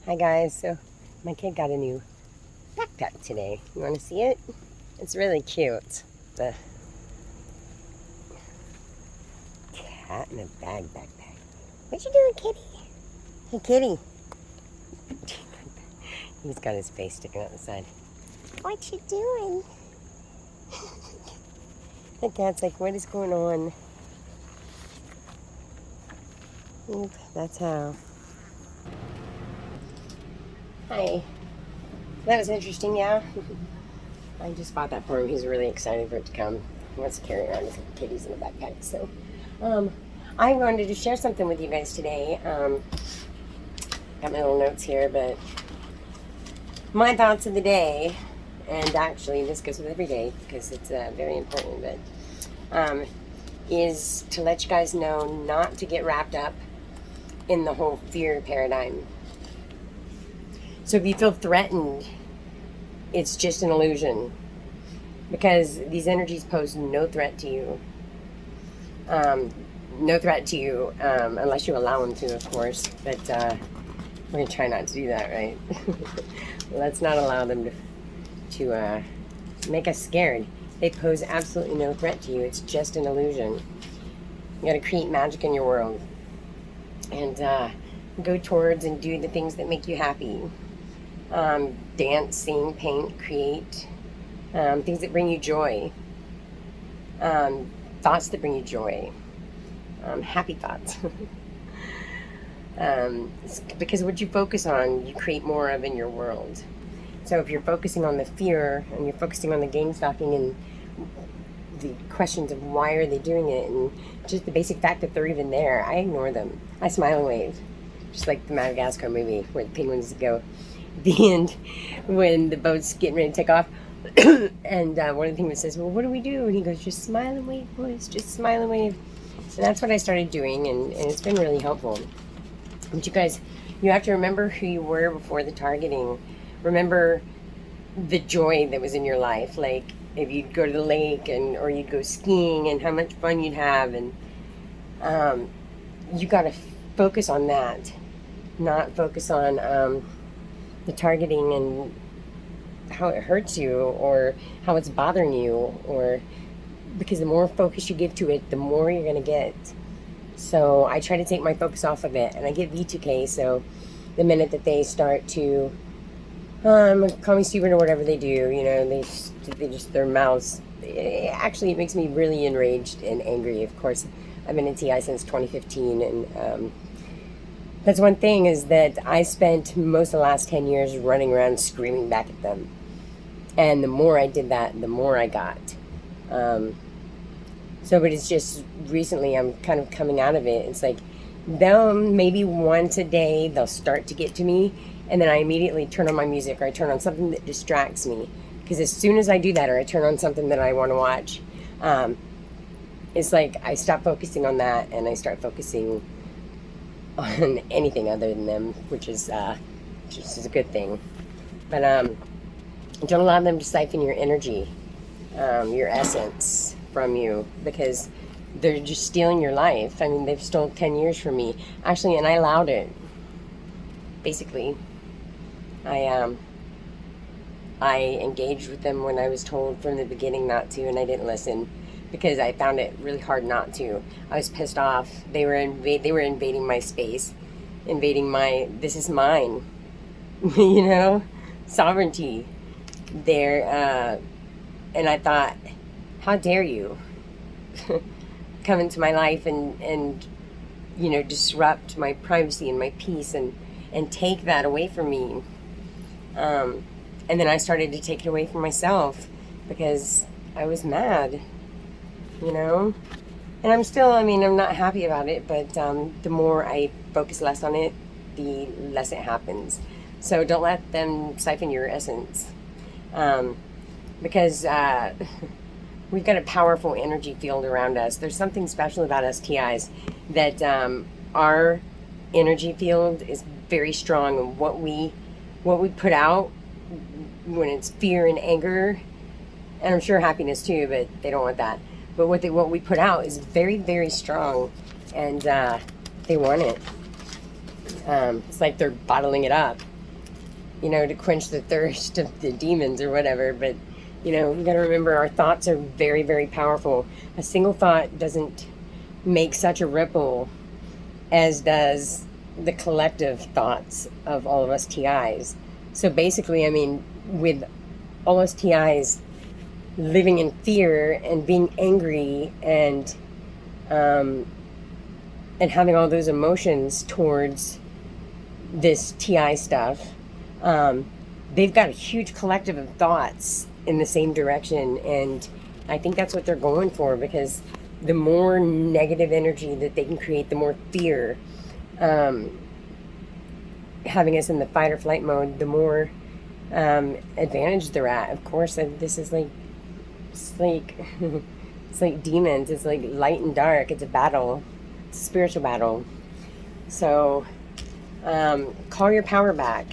Hi guys, so my kid got a new backpack today. You want to see it? It's really cute. The cat in a bag backpack. What you doing, kitty? Hey, kitty. He's got his face sticking out the side. What you doing? The cat's like, what is going on? Oop, that's how. Hi. That was interesting, yeah. I just bought that for him. He's really excited for it to come. He wants to carry around his kitties in a backpack. So, I wanted to share something with you guys today. Got my little notes here, but my thoughts of the day, and actually this goes with every day because it's very important, but is to let you guys know not to get wrapped up in the whole fear paradigm. So if you feel threatened, it's just an illusion, because these energies pose no threat to you. No threat to you unless you allow them to, of course. But we're going to try not to do that, right? Let's not allow them to make us scared. They pose absolutely no threat to you. It's just an illusion. You got to create magic in your world and go towards and do the things that make you happy. Dance, sing, paint, create, things that bring you joy, thoughts that bring you joy, happy thoughts. Because what you focus on, you create more of in your world. So if you're focusing on the fear and you're focusing on the game stalking and the questions of why are they doing it and just the basic fact that they're even there, I ignore them. I smile and wave, just like the Madagascar movie where the penguins go. The end, when the boat's getting ready to take off, and one of the penguins says, well, what do we do? And he goes, just smile and wave, boys, just smile and wave. And that's what I started doing, and it's been really helpful. But you guys, you have to remember who you were before the targeting. Remember the joy that was in your life, like if you'd go to the lake or you'd go skiing and how much fun you'd have, and you got to focus on that, not focus on the targeting and how it hurts you or how it's bothering you, or because the more focus you give to it, the more you're going to get. So I try to take my focus off of it, and I get V2K. So the minute that they start to call me stupid or whatever they do, you know, they just their mouths, it makes me really enraged and angry. Of course, I've been in TI since 2015, and that's one thing, is that I spent most of the last 10 years running around screaming back at them. And the more I did that, the more I got. But it's just recently I'm kind of coming out of it. It's like, they'll maybe once a day, they'll start to get to me. And then I immediately turn on my music, or I turn on something that distracts me. Because as soon as I do that, or I turn on something that I want to watch, it's like I stop focusing on that and I start focusing on anything other than them, which is a good thing. But don't allow them to siphon your energy, your essence from you, because they're just stealing your life. I mean, they've stolen 10 years from me, actually, and I allowed it. Basically, I engaged with them when I was told from the beginning not to, and I didn't listen, because I found it really hard not to. I was pissed off. They were invading my space, this is mine, you know, sovereignty there. And I thought, how dare you come into my life and you know, disrupt my privacy and my peace and take that away from me. And then I started to take it away from myself because I was mad. You know, and I'm not happy about it, but the more I focus less on it, the less it happens. So don't let them siphon your essence, because we've got a powerful energy field around us. There's something special about us TIs, that our energy field is very strong, and what we put out when it's fear and anger, and I'm sure happiness too, but they don't want that. But what we put out is very, very strong, and they want it. It's like they're bottling it up. you know, to quench the thirst of the demons or whatever. But, you know, you got to remember our thoughts are very, very powerful. A single thought doesn't make such a ripple as does the collective thoughts of all of us TIs. So basically, I mean, with all us TIs living in fear and being angry and having all those emotions towards this TI stuff, they've got a huge collective of thoughts in the same direction, and I think that's what they're going for, because the more negative energy that they can create, the more fear, having us in the fight or flight mode, the more advantage they're at. Of course, this is like, it's like it's like demons. It's like light and dark. It's a battle. It's a spiritual battle. So call your power back.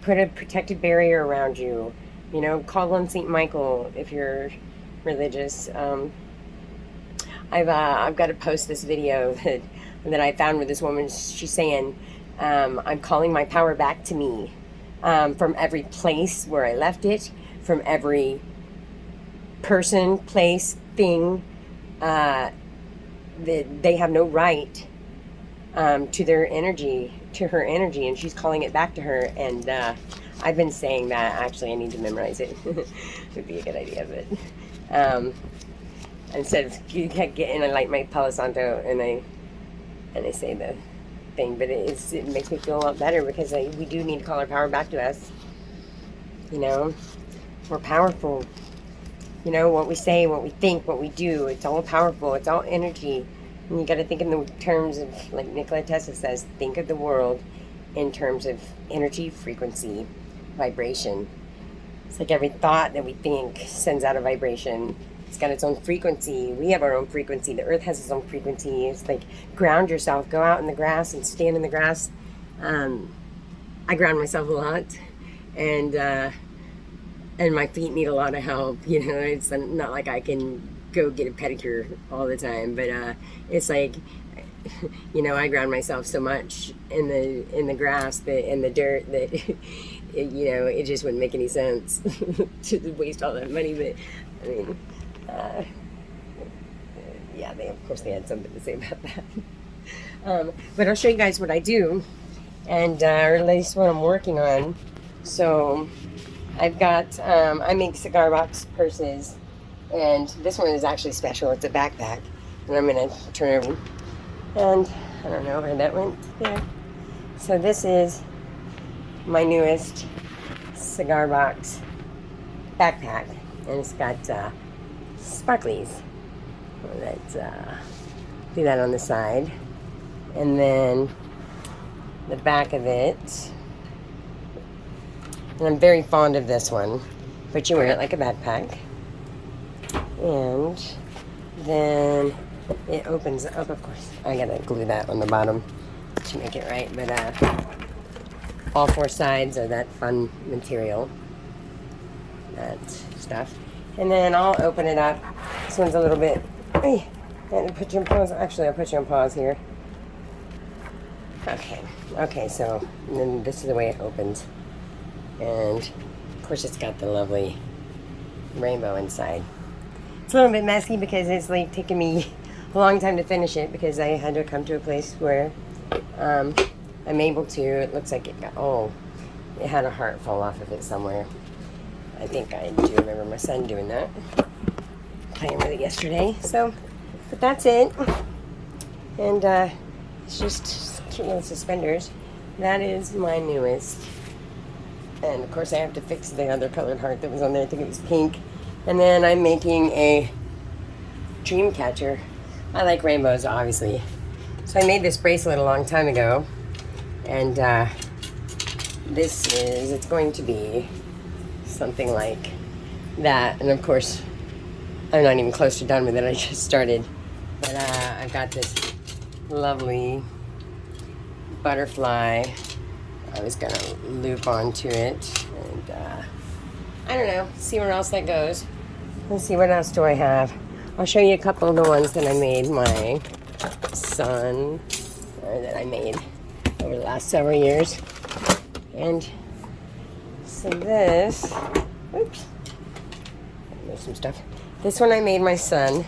Put a protective barrier around you. You know, call on Saint Michael if you're religious. I've got to post this video that I found with this woman. She's saying, I'm calling my power back to me, from every place where I left it, from every person, place, thing, that they have no right to their energy, to her energy, and she's calling it back to her. And I've been saying that. Actually, I need to memorize it. Would be a good idea, but instead of getting, I light my Palo Santo and I say the thing, but it makes me feel a lot better, because we do need to call our power back to us. You know, we're powerful. You know, what we say, what we think, what we do, it's all powerful. It's all energy. And you got to think in the terms of, like Nikola Tesla says, think of the world in terms of energy, frequency, vibration. It's like every thought that we think sends out a vibration. It's got its own frequency. We have our own frequency. The earth has its own frequency. It's like, ground yourself. Go out in the grass and stand in the grass. I ground myself a lot. And my feet need a lot of help. You know, it's not like I can go get a pedicure all the time. But it's like, you know, I ground myself so much in the grass, in the dirt, that you know, it just wouldn't make any sense to waste all that money. But I mean, yeah, of course they had something to say about that. But I'll show you guys what I do, and or at least what I'm working on. So I've got, I make cigar box purses, and this one is actually special. It's a backpack, and I'm going to turn over, and I don't know where that went there. So this is my newest cigar box backpack, and it's got sparklies. Let's do that on the side, and then the back of it. And I'm very fond of this one, but you wear it like a backpack. And then it opens up, of course. I gotta glue that on the bottom to make it right, but all four sides are that fun material, that stuff. And then I'll open it up. This one's a little bit, and put you on pause. Actually, I'll put you on pause here. Okay, so then this is the way it opens. And of course it's got the lovely rainbow inside. It's a little bit messy because it's like taking me a long time to finish it, because I had to come to a place where I'm able to. It looks like it got, it had a heart fall off of it somewhere. I think I do remember my son doing that, playing with it yesterday. So, but that's it. And it's just cute little suspenders. That is my newest. And of course I have to fix the other colored heart that was on there. I think it was pink. And then I'm making a dream catcher. I like rainbows, obviously. So I made this bracelet a long time ago. And it's going to be something like that. And of course, I'm not even close to done with it. I just started. But I've got this lovely butterfly. I was gonna loop onto it, and I don't know, see where else that goes. Let's see, what else do I have? I'll show you a couple of the ones that I made my son, that I made over the last several years. And So this, oops, there's some stuff. This one I made my son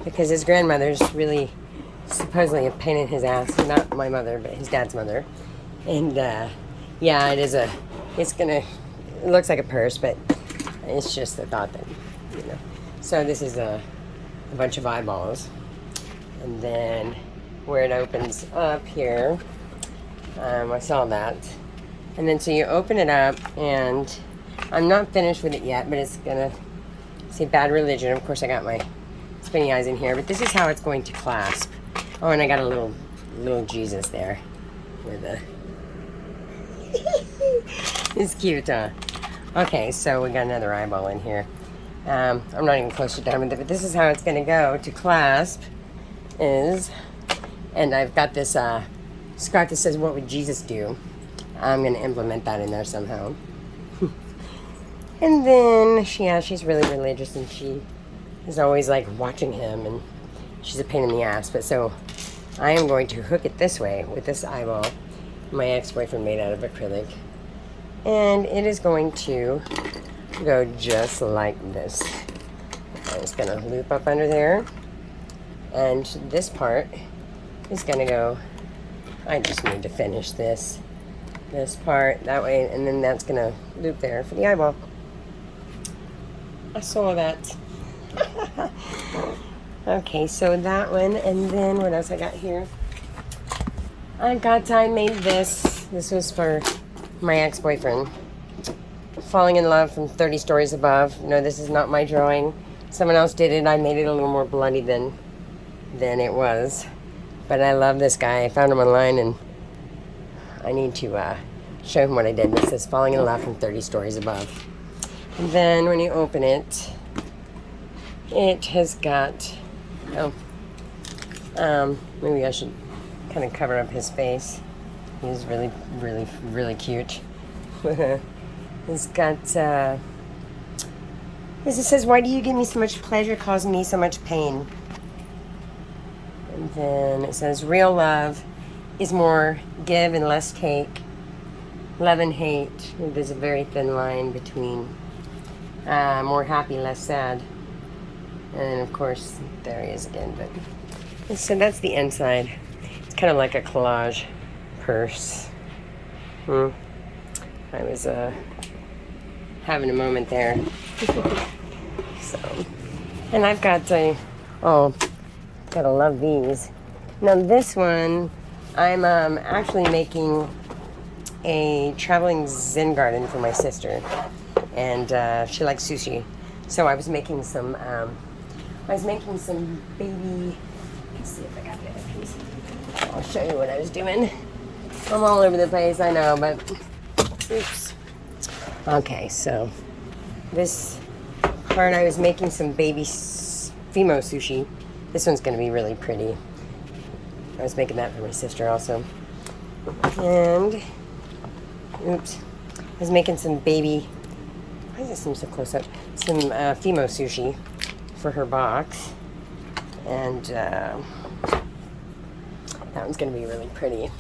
because his grandmother's really supposedly a pain in his ass. Not my mother, but his dad's mother. And yeah, it looks like a purse, but it's just the thought that, you know. So this is a bunch of eyeballs. And then where it opens up here, I saw that. And then so you open it up, and I'm not finished with it yet, but it's gonna say Bad Religion. Of course I got my spinny eyes in here, but this is how it's going to clasp. Oh, and I got a little Jesus there with a it's cute, huh? Okay, so we got another eyeball in here. I'm not even close to done with it, but this is how it's going to go to clasp is, and I've got this scarf that says, what would Jesus do? I'm going to implement that in there somehow. And then, she's really religious, and she is always like watching him, and she's a pain in the ass. But so I am going to hook it this way with this eyeball my ex-boyfriend made out of acrylic, and it is going to go just like this. I'm just going to loop up under there, and this part is going to go, I just need to finish this part that way, and then that's going to loop there for the eyeball. I saw that. Okay, so that one, and then what else I got here? I made this. This was for my ex-boyfriend. Falling in Love from 30 Stories Above. No, this is not my drawing. Someone else did it. I made it a little more bloody than it was. But I love this guy. I found him online, and I need to show him what I did. This says Falling in Love from 30 Stories Above. And then when you open it, it has got, maybe I should kind of cover up his face. He's really, really, really cute. It's got, it says, why do you give me so much pleasure, cause me so much pain? And then it says, real love is more give and less take. Love and hate. There's a very thin line between more happy, less sad. And then, of course, there he is again. But so that's the inside. It's kind of like a collage purse. I was having a moment there. So, and I've got gotta love these. Now this one, I'm actually making a traveling Zen garden for my sister, and she likes sushi. So I was making some baby. Let's see if I got the other piece. I'll show you what I was doing. I'm all over the place, I know, but oops. Okay, so this part I was making some baby Fimo sushi. This one's going to be really pretty. I was making that for my sister also. And oops, I was making some baby. Why does it seem so close up? Some Fimo sushi for her box, and that one's going to be really pretty.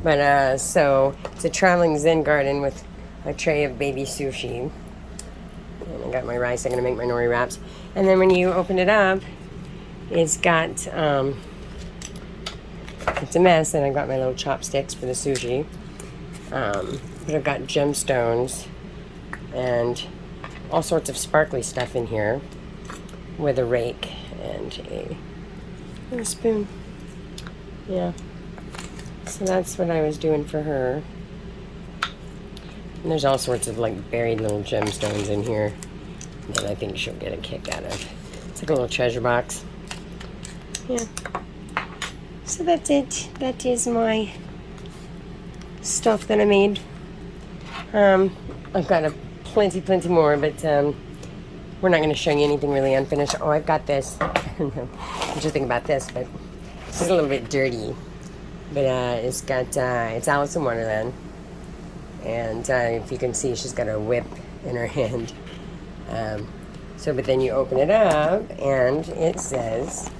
But so it's a traveling Zen garden with a tray of baby sushi, and I got my rice. I'm going to make my nori wraps, and then when you open it up, it's got it's a mess, and I got my little chopsticks for the sushi. But I've got gemstones and all sorts of sparkly stuff in here with a rake and a spoon. Yeah. So that's what I was doing for her. And there's all sorts of like buried little gemstones in here that I think she'll get a kick out of. It's like a little treasure box. Yeah. So that's it. That is my stuff that I made. I've got plenty more, but we're not going to show you anything really unfinished. Oh, I've got this. What you think about this? But this is a little bit dirty. But it's got it's Alice in Wonderland, and if you can see, she's got a whip in her hand. But then you open it up, and it says,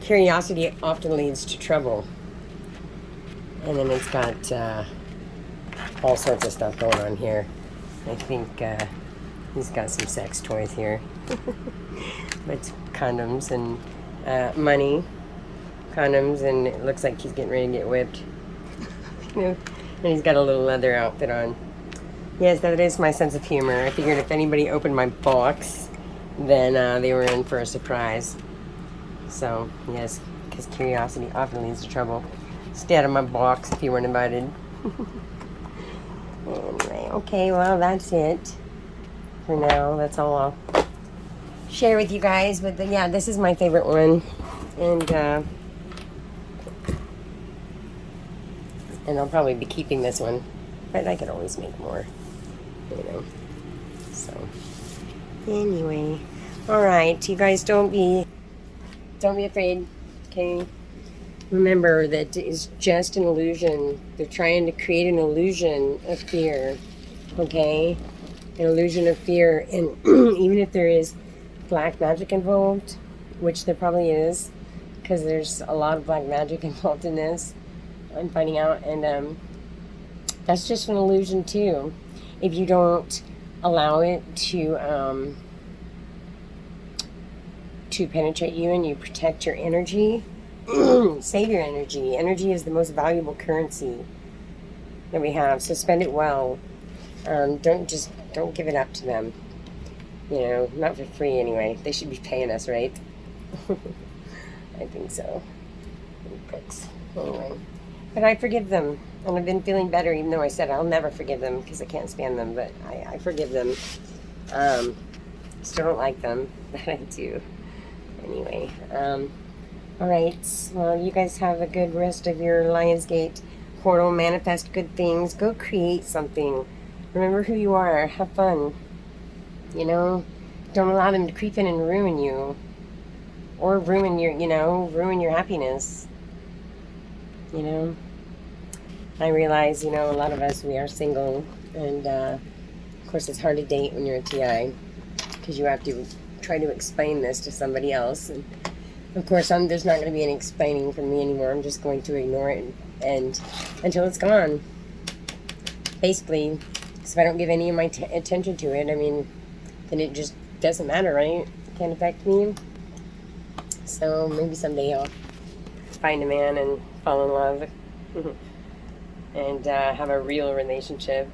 "Curiosity often leads to trouble." And then it's got all sorts of stuff going on here. I think he's got some sex toys here. But condoms and money. Condoms, and it looks like he's getting ready to get whipped. And he's got a little leather outfit on. Yes, that is my sense of humor. I figured if anybody opened my box, then they were in for a surprise. So, yes, because curiosity often leads to trouble. Stay out of my box if you weren't invited. Anyway, okay, well, that's it for now. That's all I'll share with you guys. But yeah, this is my favorite one. And I'll probably be keeping this one. But I could always make more, you know. So, anyway. Alright, you guys don't be afraid, okay? Remember that it's just an illusion. They're trying to create an illusion of fear, okay? An illusion of fear. And even if there is black magic involved, which there probably is, because there's a lot of black magic involved in this, I'm finding out. And that's just an illusion too. If you don't allow it to penetrate you and you protect your energy, save your energy. Energy is the most valuable currency that we have, so spend it well. Don't give it up to them. You know, not for free anyway. They should be paying us, right? I think so. Pricks. Anyway, but I forgive them, and I've been feeling better. Even though I said I'll never forgive them because I can't stand them, but I forgive them. Still don't like them, but I do. Anyway. Alright, well, you guys have a good rest of your Lionsgate portal. Manifest good things. Go create something. Remember who you are. Have fun. You know? Don't allow them to creep in and ruin you. Or ruin your happiness. You know? I realize, a lot of us, we are single. And, of course, it's hard to date when you're a TI. Because you have to try to explain this to somebody else. And of course, there's not going to be any explaining from me anymore. I'm just going to ignore it and until it's gone. Basically, because if I don't give any of my attention to it, then it just doesn't matter, right? It can't affect me. So maybe someday I'll find a man and fall in love and have a real relationship,